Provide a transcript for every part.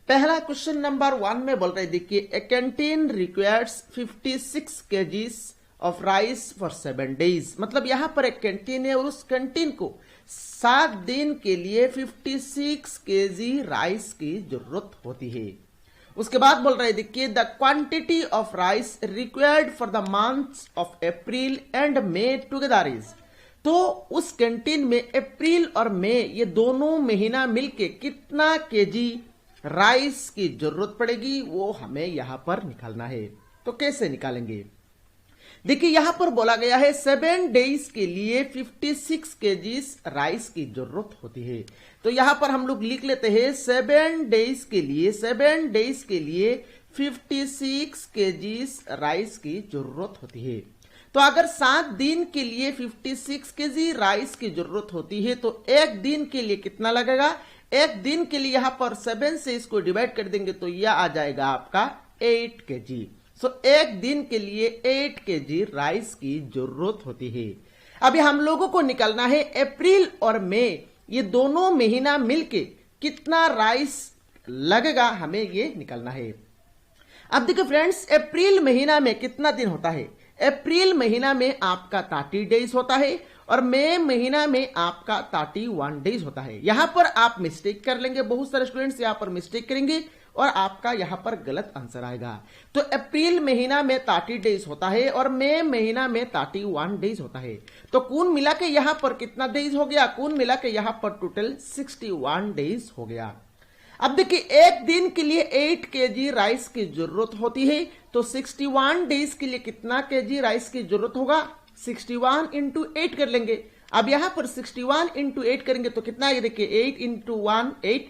पहला question number 1 में बोल रहे देखिए a canteen requires 56 kgs of rice for 7 days। मतलब यहां पर एक कैंटीन है और उस कैंटीन को 7 दिन के लिए 56 kg राइस की जरूरत होती है। उसके बाद बोल रहे देखिए the quantity of rice required for the months of April and May together is. तो उस कैंटीन में अप्रैल और मई ये दोनों महीना मिलके कितना केजी राइस की जरूरत पड़ेगी वो हमें यहां पर निकालना है। तो कैसे निकालेंगे? देखिए यहां पर बोला गया है 7 days के लिए 56 kgs राइस की जरूरत होती है। तो यहां पर हम लोग लिख लेते हैं 7 days के लिए 56 kgs राइस की जरूरत होती है। तो अगर 7 दिन के लिए 56 kg राइस की जरूरत होती है तो एक दिन के लिए कितना लगेगा? एक दिन के लिए यहां पर 7 से इसको डिवाइड कर देंगे तो यह आ जाएगा आपका 8 kg। सो एक दिन के लिए 8 kg राइस की जरूरत होती है। अभी हम लोगों को निकालना है अप्रैल और मई ये दोनों महीना मिलके कितना राइस लगेगा, हमें ये निकालना है। अब देखिए फ्रेंड्स अप्रैल महीना में कितना दिन होता है? अप्रैल महीना में आपका 30 days होता है और मई महीना में आपका 31 days होता है। यहां पर आप मिस्टेक कर लेंगे, बहुत सारे स्टूडेंट्स यहां पर मिस्टेक करेंगे और आपका यहां पर गलत आंसर आएगा। तो अप्रैल महीना में 30 days होता है और मई महीना में 31 days होता है। तो कुल मिला के यहां पर कितना डेज हो गया? कुल मिला के यहां पर टोटल 61 days हो गया। अब देखिए एक दिन के लिए 8 kg राइस की जरूरत होती है तो 61 days के लिए कितना kg राइस की जरूरत होगा? 61 into 8 कर लेंगे। अब यहां पर 61 into 8 करेंगे तो कितना आएगा? देखिए 8 into 1 8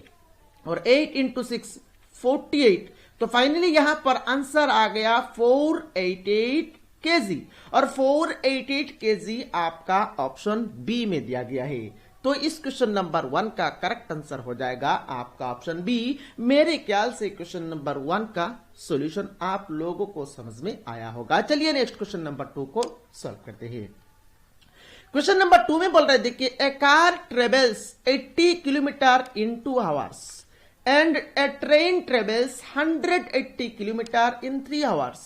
और 8 into 6 48। तो फाइनली यहां पर आंसर आ गया 488 kg और 488 kg आपका ऑप्शन बी में दिया गया है। तो इस क्वेश्चन नंबर 1 का करेक्ट आंसर हो जाएगा आपका ऑप्शन बी। मेरे ख्याल से क्वेश्चन नंबर 1 का सॉल्यूशन आप लोगों को समझ में आया होगा। चलिए नेक्स्ट क्वेश्चन नंबर 2 को सॉल्व करते हैं। क्वेश्चन नंबर 2 में बोल रहे देखिए a car travels 80 kilometres in 2 hours and a train travels 180 kilometres in 3 hours।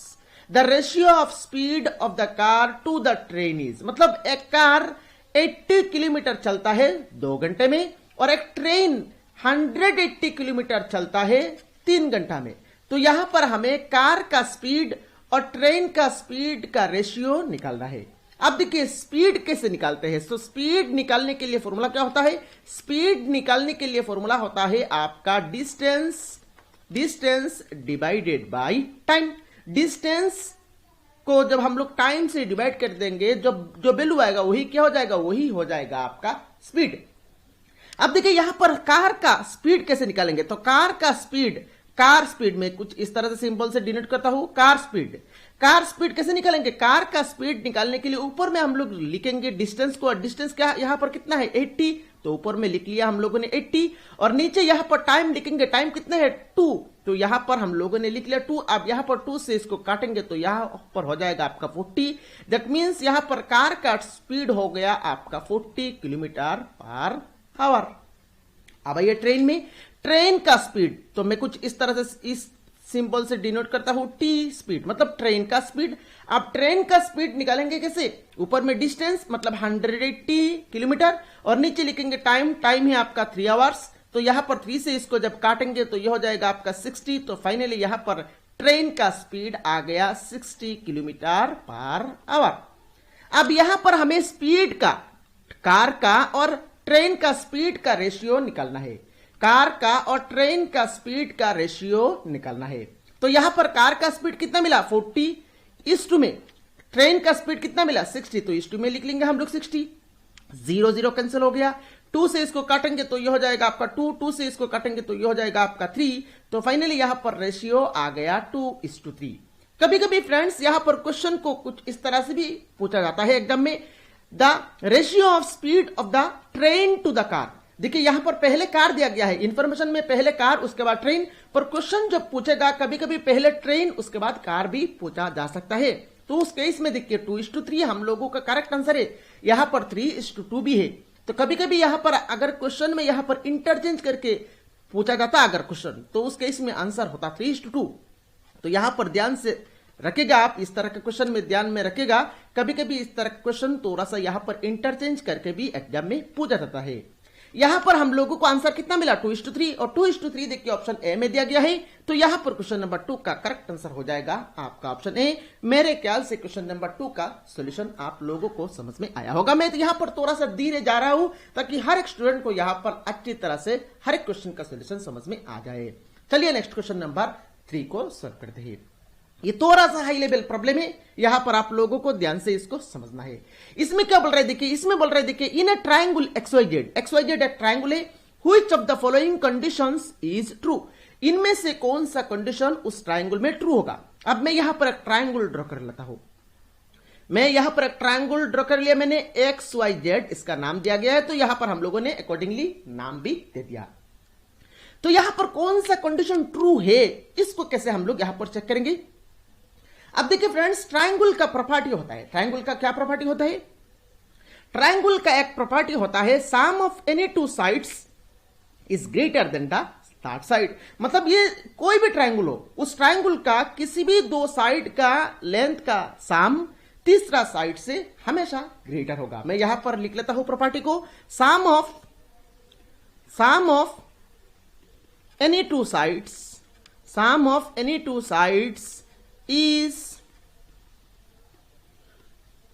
The ratio of speed of the car to the train is. मतलब एक कार 80 किलोमीटर चलता है 2 घंटे में और एक ट्रेन 180 किलोमीटर चलता है 3 घंटा में। तो यहां पर हमें कार का स्पीड और ट्रेन का स्पीड का रेशियो निकालना है। अब देखिए स्पीड कैसे निकालते हैं? तो स्पीड निकालने के लिए फॉर्मूला क्या होता है? स्पीड निकालने के लिए फॉर्मूला होता है आपका distance divided by time. Distance को जब हम लोग टाइम से डिवाइड कर देंगे जो वैल्यू आएगा वही क्या हो जाएगा? वही हो जाएगा आपका स्पीड। अब देखिए यहां पर कार का स्पीड कैसे निकालेंगे? तो कार स्पीड में कुछ इस तरह से सिंबल से डिनोट करता हूं कार स्पीड कैसे निकालेंगे? कार का स्पीड निकालने के लिए ऊपर में हम लोग लिखेंगे डिस्टेंस को। डिस्टेंस क्या यहां पर कितना है? 80। तो ऊपर में लिख लिया हम लोगों ने 80 और नीचे यहां पर टाइम लिखेंगे। टाइम कितना है? 2। तो यहां पर हम लोगों ने लिख लिया 2। अब यहां पर 2 से इसको काटेंगे तो यहां पर हो जाएगा आपका 40। दैट मीन्स यहां पर कार का स्पीड हो गया आपका 40 किलोमीटर पर आवर। अब ये ट्रेन का स्पीड तो मैं कुछ इस तरह से इस सिंबल से डिनोट करता हूं टी स्पीड, मतलब ट्रेन का स्पीड। अब ट्रेन का स्पीड निकालेंगे कैसे? ऊपर में डिस्टेंस मतलब 180 किलोमीटर और नीचे लिखेंगे टाइम है आपका 3 hours। तो यहां पर 3 से इसको जब काटेंगे तो यह हो जाएगा आपका 60। तो फाइनली यहां पर ट्रेन का स्पीड आ गया 60 किलोमीटर पर आवर। अब यहां पर हमें स्पीड का कार का और ट्रेन का स्पीड का रेशियो निकालना है। कार का और ट्रेन का स्पीड का रेशियो निकालना है। तो यहां पर कार का स्पीड कितना मिला? 40 में ट्रेन का स्पीड कितना मिला? 60। तो इस टू में लिख लेंगे हम लोग 60। 0 कैंसिल हो गया। 2 से इसको काटेंगे तो यह हो जाएगा आपका 2 से इसको काटेंगे तो यह हो जाएगा आपका 3। तो फाइनली यहां पर रेशियो आ गया 2:3। कभी कभी फ्रेंड्स यहां पर क्वेश्चन को कुछ इस तरह से भी पूछा जाता है एग्जाम में, the ratio of speed of the train to the car. देखिए यहां पर पहले कार दिया गया है, इंफॉर्मेशन में पहले कार उसके बाद ट्रेन, पर क्वेश्चन जब पूछेगा कभी कभी पहले ट्रेन उसके बाद कार भी पूछा जा सकता है। तो उस केस में देखिए 2:3 हम लोगों का करेक्ट आंसर है। यहां पर 3:2 भी है। तो कभी कभी यहां पर अगर क्वेश्चन में यहां पर इंटरचेंज करके पूछा जाता अगर क्वेश्चन, तो उस केस में आंसर होता 3:2। तो यहां पर ध्यान से रखेगा, आप इस तरह के क्वेश्चन में ध्यान में रखेगा। कभी कभी इस तरह का क्वेश्चन थोड़ा सा यहां पर इंटरचेंज करके भी एग्जाम में पूछा जाता है। यहां पर हम लोगों को आंसर कितना मिला 2:3, और 2:3 देखिए ऑप्शन ए में दिया गया है। तो यहां पर क्वेश्चन नंबर 2 का करेक्ट आंसर हो जाएगा आपका ऑप्शन ए। मेरे ख्याल से क्वेश्चन नंबर 2 का सोल्यूशन आप लोगों को समझ में आया होगा। मैं तो यहां पर थोड़ा सा धीरे जा रहा हूं ताकि हर एक स्टूडेंट को यहां पर अच्छी तरह से हर एक क्वेश्चन का सोल्यूशन समझ में आ जाए। चलिए नेक्स्ट क्वेश्चन नंबर 3 को सॉल्व करते हैं। ये थोड़ा सा हाई लेवल प्रॉब्लम है, यहां पर आप लोगों को ध्यान से इसको समझना है। इसमें क्या बोल रहे हैं देखिए, इसमें बोल रहे हैं देखिए इन ए ट्रायंगल XYZ एक ट्रायंगल है, which of the following conditions is true. इनमें से कौन सा कंडीशन उस ट्रायंगल में ट्रू होगा। अब मैं यहां पर एक ट्रायंगल ड्रॉ कर लेता हूं। मैं यहां पर एक ट्रायंगल ड्रॉ कर लिया मैंने, XYZ इसका नाम दिया गया है। तो यहां पर हम लोगों ने अकॉर्डिंगली नाम भी दे दिया। तो यहां पर कौन सा कंडीशन ट्रू है, इसको कैसे हम लोग यहां पर चेक करेंगे। अब देखिए फ्रेंड्स, ट्रायंगल का प्रॉपर्टी होता है, ट्रायंगल का क्या प्रॉपर्टी होता है। ट्रायंगल का एक प्रॉपर्टी होता है sum of any two sides is greater than the third side. मतलब ये कोई भी ट्रायंगल हो, उस ट्रायंगल का किसी भी दो साइड का लेंथ का सम तीसरा साइड से हमेशा ग्रेटर होगा। मैं यहां पर लिख लेता हूं प्रॉपर्टी को, sum of any two sides is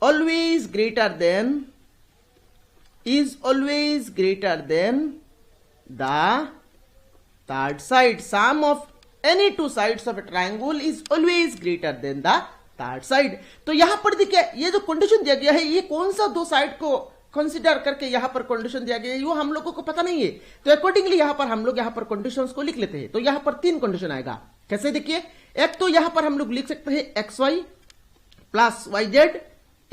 always greater than the third side. Sum of any two sides of a triangle is always greater than the third side. तो यहां पर देखिए ये जो कंडीशन दिया गया है, ये कौन सा दो साइड को कंसीडर करके यहां पर कंडीशन दिया गया है, वो हम लोगों को पता नहीं है। तो अकॉर्डिंगली यहां पर हम लोग यहां पर कंडीशंस को लिख लेते हैं। तो यहां पर 3 कंडीशन आएगा। कैसे देखिए, एक तो यहां पर हम लोग लिख सकते हैं XY plus YZ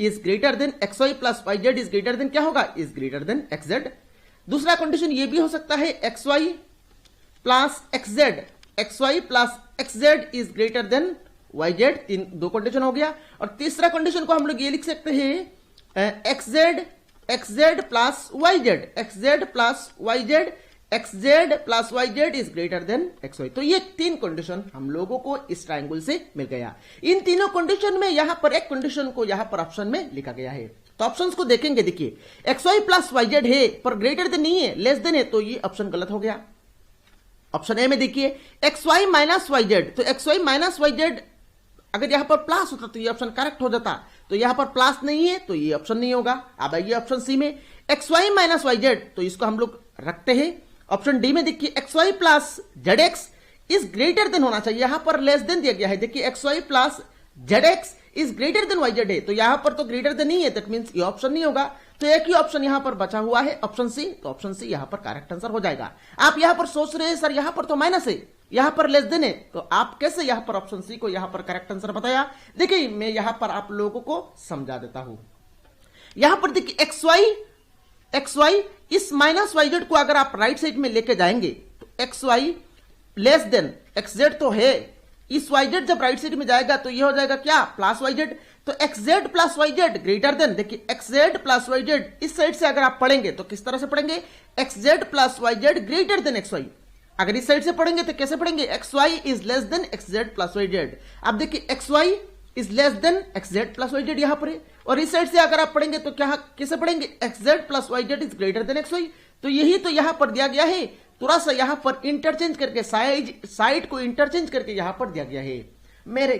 is greater then XY plus YZ is greater then क्या होगा, इज ग्रेटर देन XZ। दूसरा कंडीशन ये भी हो सकता है XY plus XZ is greater then YZ। दो कंडीशन हो गया। और तीसरा कंडीशन को हम लोग ये लिख सकते हैं XZ plus YZ is greater then XY। तो ये 3 कंडीशन हम लोगों को इस ट्रायंगल से मिल गया। इन तीनों कंडीशन में यहां पर एक कंडीशन को यहां पर ऑप्शन में लिखा गया है। तो ऑप्शंस को देखेंगे, देखिए XY प्लस YZ है पर ग्रेटर देन नहीं है, लेस देन है, तो ये ऑप्शन गलत हो गया। ऑप्शन ए में देखिए XY माइनस YZ, तो XY माइनस YZ अगर यहां पर प्लस होता तो ये ऑप्शन करेक्ट हो जाता। तो यहां पर प्लस नहीं है तो ये ऑप्शन नहीं होगा। अब आइए ऑप्शन सी में XY माइनस YZ, तो इसको हम लोग रखते हैं। ऑप्शन डी में देखिए XY plus ZX is greater then होना चाहिए, यहां पर लेस देन दिया गया है। देखिए XY plus ZX is greater then YZ है, तो यहां पर तो ग्रेटर देन नहीं है, दैट मींस ये ऑप्शन नहीं होगा। तो एक ही ऑप्शन यहां पर बचा हुआ है, ऑप्शन सी। तो ऑप्शन सी यहां पर करेक्ट आंसर हो जाएगा। आप यहां पर सोच रहे हैं सर यहां पर तो माइनस है, यहां पर लेस देन है, तो आप कैसे यहां पर ऑप्शन सी को यहां पर करेक्ट आंसर बताया। देखिए मैं यहां पर आप लोगों को समझा देता हूं। यहां पर देखिए XY इस माइनस YZ को अगर आप राइट साइड में लेके जाएंगे तो XY लेस देन XZ तो है, इस YZ जब राइट साइड में जाएगा तो ये हो जाएगा क्या, प्लस YZ। तो XZ plus YZ greater than, देखिए XZ प्लस YZ इस साइड से अगर आप पढ़ेंगे तो किस तरह से पढ़ेंगे, XZ plus YZ greater than XY। अगर इस साइड से पढ़ेंगे तो कैसे पढ़ेंगे, XY is less then XZ plus YZ। अब देखिए XY is less then XZ plus YZ यहां पर है, और इस साइड से अगर आप पढ़ेंगे तो क्या कैसे पढ़ेंगे, XZ plus YZ is greater then XY। तो यही तो यहां पर दिया गया है, थोड़ा सा यहां पर इंटरचेंज करके साइड को इंटरचेंज करके यहां पर दिया गया है। मेरे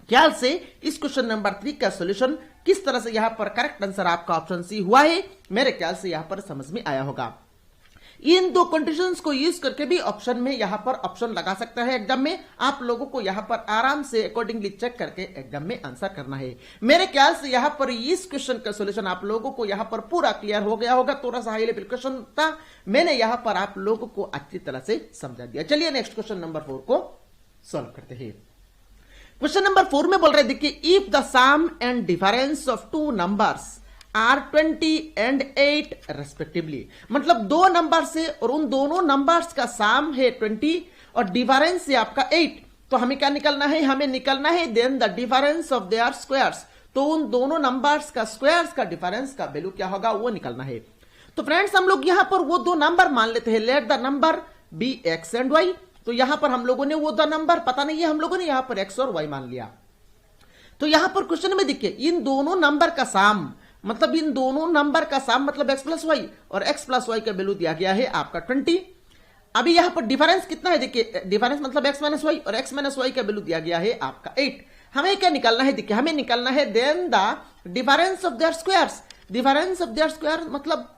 ख्याल से इस क्वेश्चन नंबर 3 का सॉल्यूशन किस तरह से यहां पर करेक्ट आंसर आपका ऑप्शन सी हुआ है, मेरे ख्याल से यहां पर समझ में आया होगा। इन दो कंडीशंस को यूज करके भी ऑप्शन में यहां पर ऑप्शन लगा सकता है एग्जाम में। आप लोगों को यहां पर आराम से अकॉर्डिंगली चेक करके एग्जाम में आंसर करना है। मेरे ख्याल से यहां पर इस क्वेश्चन का सॉल्यूशन आप लोगों को यहां पर पूरा क्लियर हो गया होगा। थोड़ा सा हाई लेवल क्वेश्चन था, मैंने यहां पर आप लोगों को अच्छी तरह से समझा दिया। चलिए नेक्स्ट क्वेश्चन नंबर 4 को सॉल्व करते हैं। क्वेश्चन नंबर 4 में बोल रहे देखिए, if the sum and difference of two numbers are 20 and 8 respectively. मतलब दो नंबर से और उन दोनों नंबर्स का सम है 20 और डिफरेंस है आपका 8। तो हमें क्या निकलना है, हमें निकलना है then the difference of their squares. तो उन दोनों नंबर्स का स्क्वायर्स का डिफरेंस का वैल्यू क्या होगा वो निकलना है। तो फ्रेंड्स हम लोग यहां पर वो दो नंबर मान लेते हैं। Let the number be X and Y. तो यहां पर हम लोगों ने वो द नंबर पता नहीं है, हम लोगों ने यहां पर एक्स और वाई मान लिया। तो यहां पर क्वेश्चन में देखिए इन दोनों नंबर का साम, मतलब इन दोनों नंबर का साम मतलब एक्स प्लस वाई, और एक्स प्लस वाई का वैल्यू दिया गया है आपका 20। अभी यहां पर डिफरेंस कितना है, देखिए डिफरेंस मतलब एक्स माइनस वाई, और एक्स माइनस वाई का वैल्यू दिया गया है आपका 8। हमें क्या निकालना है, देखिए हमें निकालना है then the difference of their squares. Difference of their square मतलब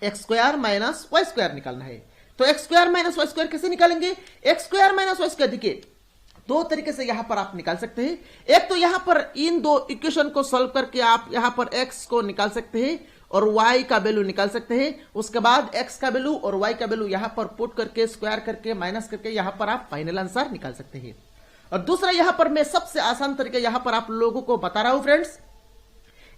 x square minus Y square निकालना है। तो x square minus Y square कैसे निकालेंगे, x square minus Y square देखिए दो तरीके से यहां पर आप निकाल सकते हैं। एक तो यहां पर इन दो इक्वेशन को सॉल्व करके आप यहां पर x को निकाल सकते हैं और y का वैल्यू निकाल सकते हैं। उसके बाद x का वैल्यू और y का वैल्यू यहां पर पुट करके स्क्वायर करके माइनस करके यहां पर आप फाइनल आंसर निकाल सकते हैं। और दूसरा यहां पर मैं सबसे आसान तरीका यहां पर आप लोगों को बता रहा हूं friends,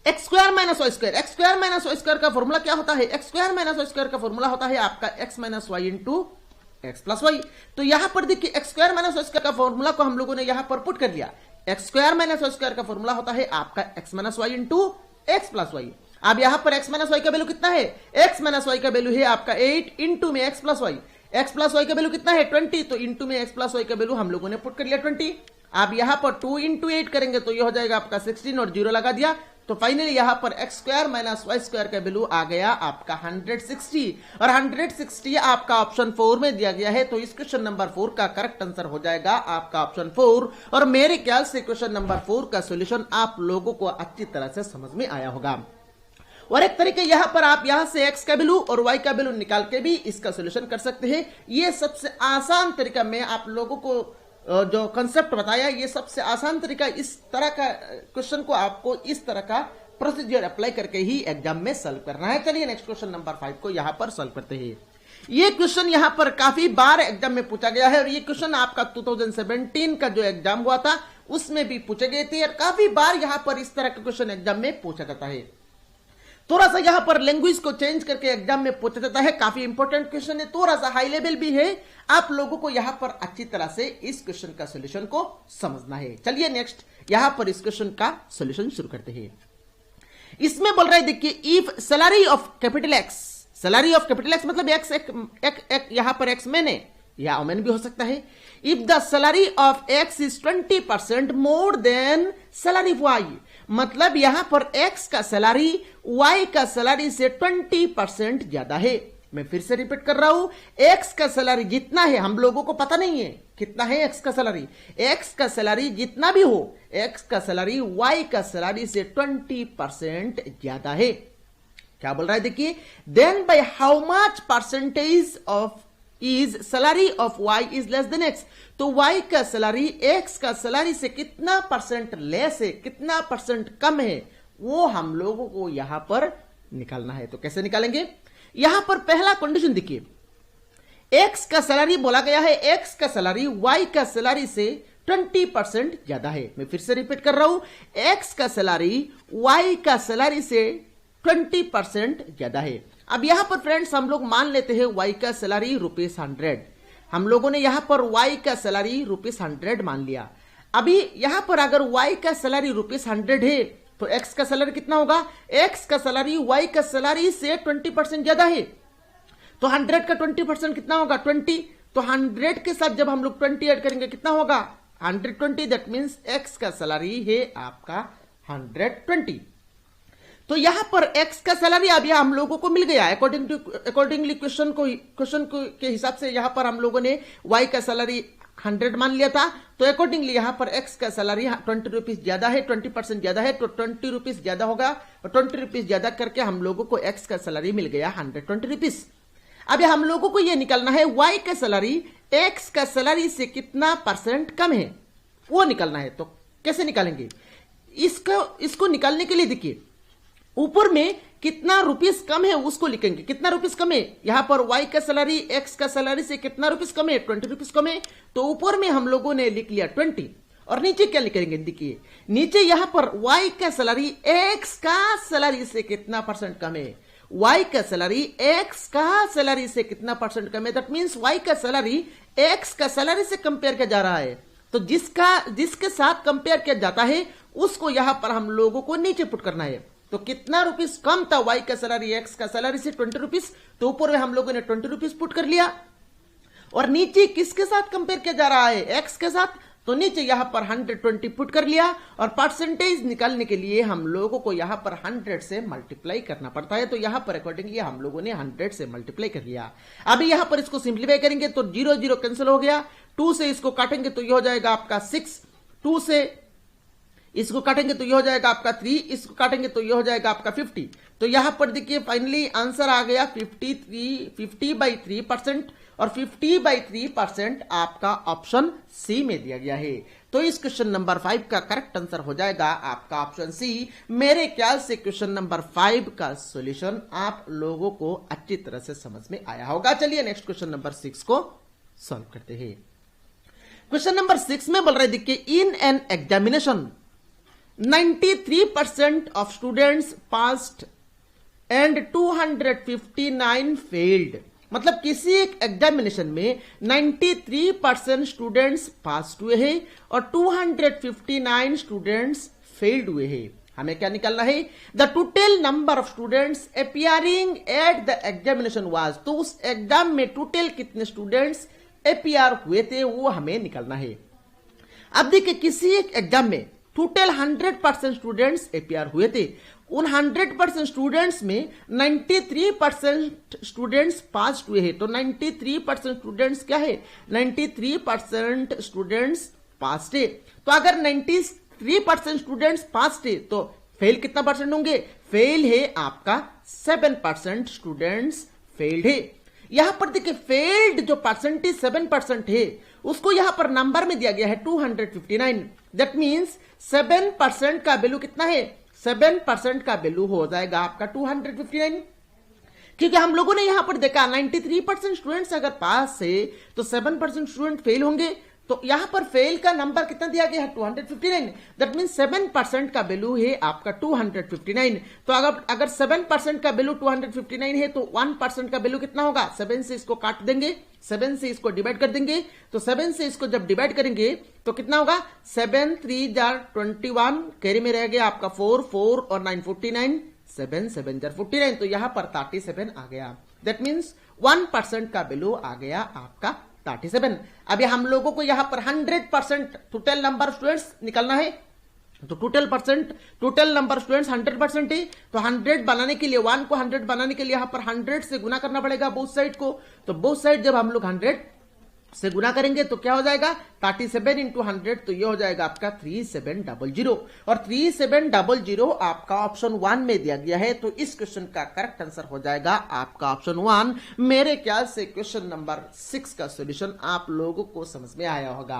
X square minus Y square. X square minus Y square का फॉर्मूला क्या होता है, X square minus Y square का फॉर्मूला होता है आपका X minus Y into X plus Y. तो यहां पर देखिए X square minus Y square का फॉर्मूला को हम लोगों ने यहां पर पुट कर लिया। X square minus Y square का फॉर्मूला होता है आपका X minus Y into X plus Y. अब यहां पर एक्स माइनस वाई का वैल्यू कितना है, एक्स माइनस वाई का वैल्यू है आपका 8 इंटू में X plus Y. X plus Y का वैल्यू कितना है 20, तो इंटू में एक्स प्लस वाई का वैल्यू हम लोगों ने पुट कर लिया 20। आप यहां पर 2 इंटू 8 करेंगे तो ये हो जाएगा आपका 16 और 0 लगा दिया। तो फाइनली यहां पर X square minus Y square का वैल्यू आ गया आपका 160, और 160 आपका ऑप्शन 4 में दिया गया है। तो इस क्वेश्चन नंबर 4 का करेक्ट आंसर हो जाएगा आपका ऑप्शन 4। और मेरे ख्याल से क्वेश्चन नंबर 4 का सॉल्यूशन आप लोगों को अच्छी तरह से समझ में आया होगा। और एक तरीके यहां पर आप यहां से एक्स का वैल्यू और वाई का वैल्यू निकाल के भी इसका सॉल्यूशन कर सकते हैं। ये सबसे आसान तरीका मैं आप लोगों को जो कंसेप्ट बताया, ये सबसे आसान तरीका, इस तरह का क्वेश्चन को आपको इस तरह का प्रोसीजर अप्लाई करके ही एग्जाम में सॉल्व करना है। चलिए नेक्स्ट क्वेश्चन नंबर 5 को यहां पर सॉल्व करते हैं। ये क्वेश्चन यहां पर काफी बार एग्जाम में पूछा गया है, और ये क्वेश्चन आपका 2017 का जो एग्जाम हुआ था उसमें भी पूछे गए थे, और काफी बार यहां पर इस तरह का क्वेश्चन एग्जाम में पूछा जाता है। थोड़ा सा यहां पर लैंग्वेज को चेंज करके एग्जाम में पूछा जाता है। काफी इंपॉर्टेंट क्वेश्चन है, थोड़ा सा हाई लेवल भी है। आप लोगों को यहां पर अच्छी तरह से इस क्वेश्चन का सॉल्यूशन को समझना है। चलिए नेक्स्ट यहां पर इस क्वेश्चन का सॉल्यूशन शुरू करते हैं। इसमें बोल रहा है देखिए, if salary of capital x, salary of capital x मतलब एक्स एक यहां पर एक्स मैन है या ओमेन भी हो सकता है। If the salary of X is 20% more than salary Y, मतलब यहां पर एक्स का सैलरी वाई का सैलरी से 20% ज्यादा है। मैं फिर से रिपीट कर रहा हूं, एक्स का सैलरी जितना है हम लोगों को पता नहीं है कितना है एक्स का सैलरी। एक्स का सैलरी जितना भी हो, एक्स का सैलरी वाई का सैलरी से 20% ज्यादा है। क्या बोल रहा है देखिए, then by how much percentage of is salary of Y is less than X. तो वाई का सैलरी एक्स का सैलरी से कितना परसेंट लेस है, कितना परसेंट कम है, वो हम लोगों को यहां पर निकालना है। तो कैसे निकालेंगे, यहां पर पहला कंडीशन देखिए, एक्स का सैलरी बोला गया है, एक्स का सैलरी वाई का सैलरी से 20% ज्यादा है। मैं फिर से रिपीट कर रहा हूं, एक्स का सैलरी वाई का सैलरी से 20% ज्यादा है। अब यहां पर फ्रेंड्स हम लोग मान लेते हैं वाई का सैलरी ₹100। हम लोगों ने यहां पर वाई का सैलरी ₹100 मान लिया। अभी यहां पर अगर वाई का सैलरी ₹100 है तो एक्स का सैलरी कितना होगा, एक्स का सैलरी वाई का सैलरी से 20% ज्यादा है। तो 100 का 20% कितना होगा 20। तो 100 के साथ जब हम लोग 20 ऐड करेंगे कितना होगा 120। दैट मीन्स एक्स का सैलरी है आपका 120। तो यहां पर एक्स का सैलरी अब यहां हम लोगों को मिल गया। अकॉर्डिंगली क्वेश्चन के हिसाब से यहां पर हम लोगों ने वाई का सैलरी 100 मान लिया था। तो अकॉर्डिंगली यहां पर एक्स का सैलरी 20 रुपीज ज्यादा है, 20% ज्यादा है, तो 20 रुपीज ज्यादा होगा। और 20 रुपीज ज्यादा करके हम लोगों को एक्स का सैलरी मिल गया 120 रुपीज। अब हम लोगों को यह निकालना है वाई का सैलरी एक्स का सैलरी से कितना परसेंट कम है, वो निकालना है। तो कैसे निकालेंगे इसको निकालने के लिए देखिए, ऊपर में कितना रुपीस कम है उसको लिखेंगे। कितना रुपीस कम है, यहां पर वाई का सैलरी एक्स का सैलरी से कितना रुपीस कम है 20 रुपीस कम है। तो ऊपर में हम लोगों ने लिख लिया 20, और नीचे क्या लिखेंगे देखिए, नीचे यहां पर वाई का सैलरी एक्स का सैलरी से कितना परसेंट कम है। वाई का सैलरी एक्स का सैलरी से कितना परसेंट कम है, दैट मीन्स वाई का सैलरी एक्स का सैलरी से कंपेयर किया जा रहा है। तो जिसके साथ कंपेयर किया जाता है उसको यहां पर हम लोगों को नीचे पुट करना है। तो कितना रुपीस कम था वाई का सैलरी एक्स का सैलरी से 20 रुपीस, तो ऊपर में हम लोगों ने 20 रुपीस पुट कर लिया। और नीचे किसके साथ कंपेयर किया जा रहा है, एक्स के साथ, तो नीचे यहां पर 120 पुट कर लिया और परसेंटेज निकालने के लिए हम लोगों को यहां पर 100 से मल्टीप्लाई करना पड़ता है, तो यहां पर अकॉर्डिंगली हम लोगों ने 100 से मल्टीप्लाई कर लिया। अभी यहां पर इसको सिंप्लीफाई करेंगे तो 0 0 कैंसिल हो गया, 2 से इसको काटेंगे तो ये हो जाएगा आपका 6, 2 से इसको काटेंगे तो ये हो जाएगा आपका 3, इसको काटेंगे तो ये हो जाएगा आपका 50। तो यहां पर देखिए फाइनली आंसर आ गया 50/3% और 50/3% आपका ऑप्शन सी में दिया गया है। तो इस क्वेश्चन नंबर 5 का करेक्ट आंसर हो जाएगा आपका ऑप्शन सी। मेरे ख्याल से क्वेश्चन नंबर 5 का सॉल्यूशन आप लोगों को अच्छी तरह से समझ में आया होगा। चलिए नेक्स्ट क्वेश्चन नंबर 6 को सॉल्व करते हैं। क्वेश्चन नंबर 6 में बोल रहे देखिए, in an examination 93% of students passed and 259 failed। मतलब किसी एक एग्जामिनेशन में 93% स्टूडेंट्स पास हुए हैं और 259 स्टूडेंट्स फेल्ड हुए हैं। हमें क्या निकालना है, the total number of students appearing at the examination was. तो उस एग्जाम में टोटल कितने स्टूडेंट्स अपीयर हुए थे वो हमें निकालना है। अब देखिए किसी एक एग्जाम में टोटल 100% स्टूडेंट्स अपीयर हुए थे, उन 100% स्टूडेंट्स में 93% स्टूडेंट्स पास हुए हैं। तो 93% स्टूडेंट्स क्या है, 93% स्टूडेंट्स पास थे। तो अगर 93% स्टूडेंट्स पास थे तो फेल कितना परसेंट होंगे, फेल है आपका 7% स्टूडेंट्स फेल्ड है। यहां पर देखिए फेल्ड जो परसेंटेज 7% है उसको यहां पर नंबर में दिया गया है 259। दैट मींस 7% का वैल्यू कितना है, 7% का वैल्यू हो जाएगा आपका 259। क्योंकि हम लोगों ने यहां पर देखा 93% स्टूडेंट्स अगर पास है तो 7% स्टूडेंट फेल होंगे। तो यहां पर फेल का नंबर कितना दिया गया है 259। दैट मींस 7% का वैल्यू है आपका 259। तो अगर 7% का वैल्यू 259 है तो 1% का वैल्यू कितना होगा, 7 से इसको काट देंगे, 7 से इसको डिवाइड कर देंगे। तो 7 से इसको जब डिवाइड करेंगे तो कितना होगा, 7 3 जार 21, कैरी में रह गया आपका 4 4 और 9 49, 7 7 जार 49। तो यहां पर 37 आ गया। दैट मीन्स 1% का वैल्यू आ गया आपका 37। अभी हम लोगों को यहां पर 100% टोटल नंबर स्टूडेंट्स निकालना है। तो टोटल नंबर स्टूडेंट्स 100% है। तो 100 बनाने के लिए 1 को 100 बनाने के लिए यहां पर 100 से गुना करना पड़ेगा बोथ साइड को। तो बोथ साइड जब हम लोग 100 से गुना करेंगे तो क्या हो जाएगा, 37 इंटू 100, तो ये हो जाएगा आपका 3700 और 3700 आपका ऑप्शन 1 में दिया गया है। तो इस क्वेश्चन का करेक्ट आंसर हो जाएगा आपका ऑप्शन 1। मेरे ख्याल से क्वेश्चन नंबर 6 का सॉल्यूशन आप लोगों को समझ में आया होगा।